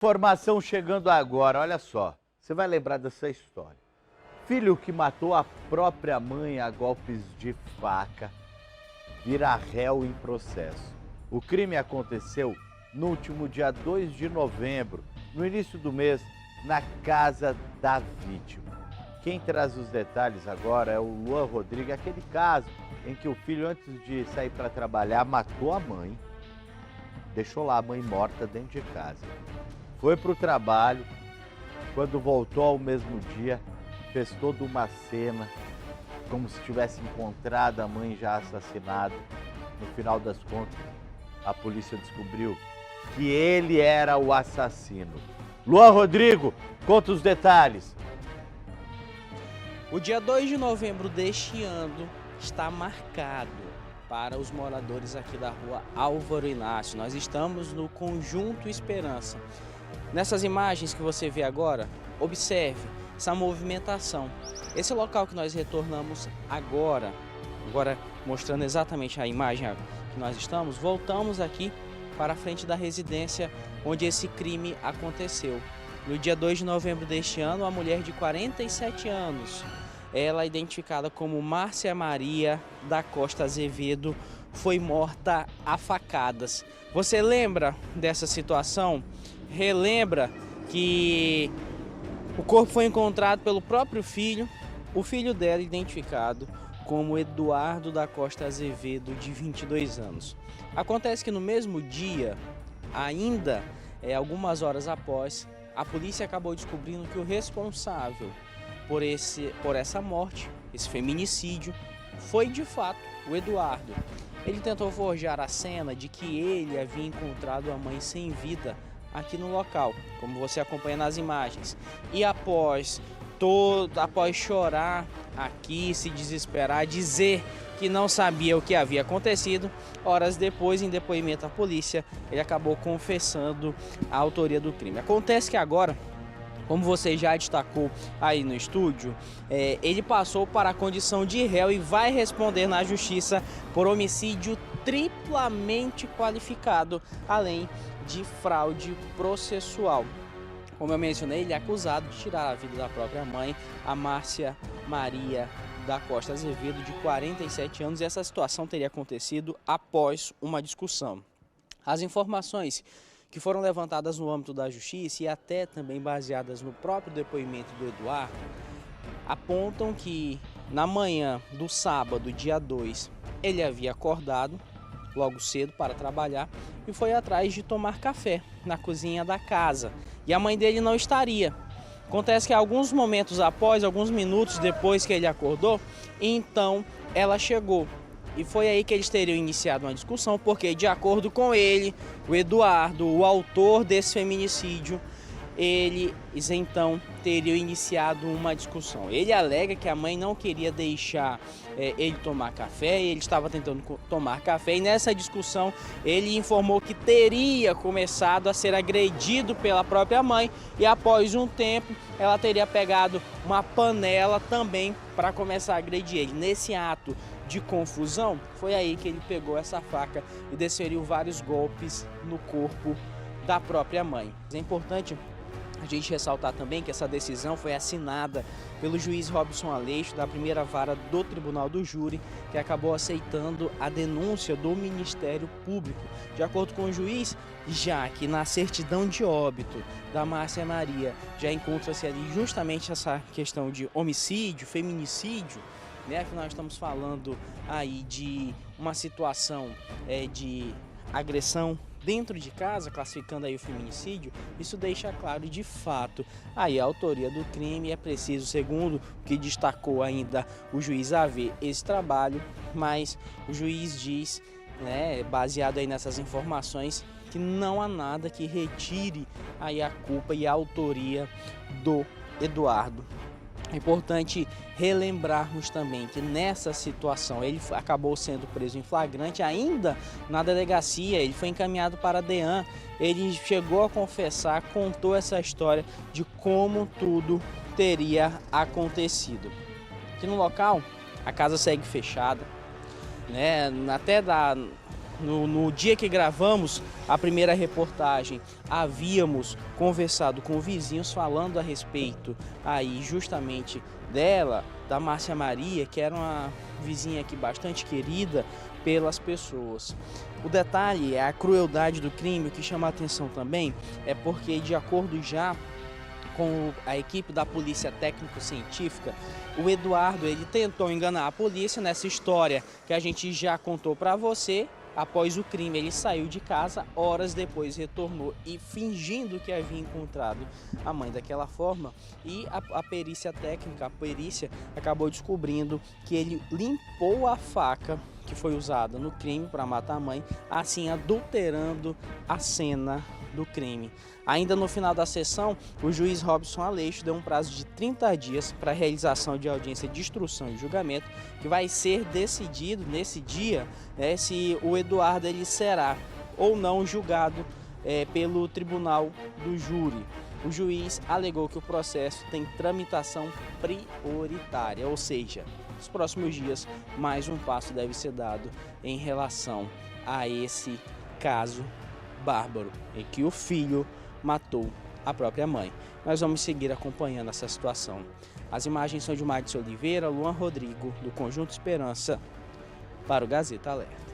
Informação chegando agora, olha só. Você vai lembrar dessa história. Filho que matou a própria mãe a golpes de faca vira réu em processo. O crime aconteceu no último dia 2 de novembro, no início do mês, na casa da vítima. Quem traz os detalhes agora é o Luan Rodrigues, aquele caso em que o filho, antes de sair para trabalhar, matou a mãe, deixou lá a mãe morta dentro de casa. Foi para o trabalho, quando voltou ao mesmo dia, fez toda uma cena, como se tivesse encontrado a mãe já assassinada. No final das contas, a polícia descobriu que ele era o assassino. Luan Rodrigo, conta os detalhes. O dia 2 de novembro deste ano está marcado para os moradores aqui da rua Álvaro Inácio. Nós estamos no Conjunto Esperança. Nessas imagens que você vê agora, observe essa movimentação. Esse local que nós retornamos agora mostrando exatamente a imagem que nós estamos, voltamos aqui para a frente da residência onde esse crime aconteceu. No dia 2 de novembro deste ano, a mulher de 47 anos, ela identificada como Márcia Maria da Costa Azevedo, foi morta a facadas. Você lembra dessa situação? Relembra que o corpo foi encontrado pelo próprio filho, o filho dela identificado como Eduardo da Costa Azevedo, de 22 anos. Acontece que no mesmo dia, ainda algumas horas após, a polícia acabou descobrindo que o responsável por essa morte, esse feminicídio, foi de fato o Eduardo. Ele tentou forjar a cena de que ele havia encontrado a mãe sem vida aqui no local, como você acompanha nas imagens. E após chorar aqui, se desesperar, dizer que não sabia o que havia acontecido, horas depois, em depoimento à polícia, ele acabou confessando a autoria do crime. Acontece que agora, como você já destacou aí no estúdio, ele passou para a condição de réu e vai responder na justiça por homicídio triplamente qualificado, além de fraude processual. Como eu mencionei, ele é acusado de tirar a vida da própria mãe, a Márcia Maria da Costa Azevedo, de 47 anos, e essa situação teria acontecido após uma discussão. As informações que foram levantadas no âmbito da justiça e até também baseadas no próprio depoimento do Eduardo, apontam que na manhã do sábado, dia 2, ele havia acordado logo cedo para trabalhar e foi atrás de tomar café na cozinha da casa. E a mãe dele não estaria. Acontece que alguns minutos depois que ele acordou, então ela chegou. E foi aí que eles teriam iniciado uma discussão, porque, de acordo com ele, o Eduardo, o autor desse feminicídio, eles então teriam iniciado uma discussão. Ele alega que a mãe não queria deixar ele tomar café, ele estava tentando tomar café, e nessa discussão ele informou que teria começado a ser agredido pela própria mãe, e após um tempo ela teria pegado uma panela também para começar a agredir ele. Nesse ato de confusão, foi aí que ele pegou essa faca e desferiu vários golpes no corpo da própria mãe. É importante a gente ressaltar também que essa decisão foi assinada pelo juiz Robson Aleixo, da primeira vara do Tribunal do Júri, que acabou aceitando a denúncia do Ministério Público. De acordo com o juiz, já que na certidão de óbito da Márcia Maria já encontra-se ali justamente essa questão de homicídio, feminicídio, né? Que nós estamos falando aí de uma situação de agressão dentro de casa, classificando aí o feminicídio, isso deixa claro de fato aí a autoria do crime. É preciso, segundo o que destacou ainda o juiz, haver esse trabalho, mas o juiz diz, né, baseado aí nessas informações, que não há nada que retire aí a culpa e a autoria do Eduardo. É importante relembrarmos também que nessa situação ele acabou sendo preso em flagrante ainda na delegacia, ele foi encaminhado para a DEAN, ele chegou a confessar, contou essa história de como tudo teria acontecido. Aqui no local, a casa segue fechada, né? Até no dia que gravamos a primeira reportagem, havíamos conversado com vizinhos falando a respeito aí justamente dela, da Márcia Maria, que era uma vizinha aqui bastante querida pelas pessoas. O detalhe é a crueldade do crime. O que chama a atenção também é porque, de acordo já com a equipe da polícia técnico-científica, o Eduardo ele tentou enganar a polícia nessa história que a gente já contou para você. Após o crime, ele saiu de casa, horas depois retornou e fingindo que havia encontrado a mãe daquela forma, e a perícia técnica, a perícia acabou descobrindo que ele limpou a faca que foi usada no crime para matar a mãe, assim adulterando a cena do crime. Ainda no final da sessão, o juiz Robson Aleixo deu um prazo de 30 dias para a realização de audiência de instrução e julgamento, que vai ser decidido nesse dia, se o Eduardo ele será ou não julgado pelo tribunal do júri. O juiz alegou que o processo tem tramitação prioritária, ou seja, nos próximos dias mais um passo deve ser dado em relação a esse caso bárbaro em que o filho matou a própria mãe. Nós vamos seguir acompanhando essa situação. As imagens são de Madison Oliveira, Luan Rodrigo, do Conjunto Esperança, para o Gazeta Alerta.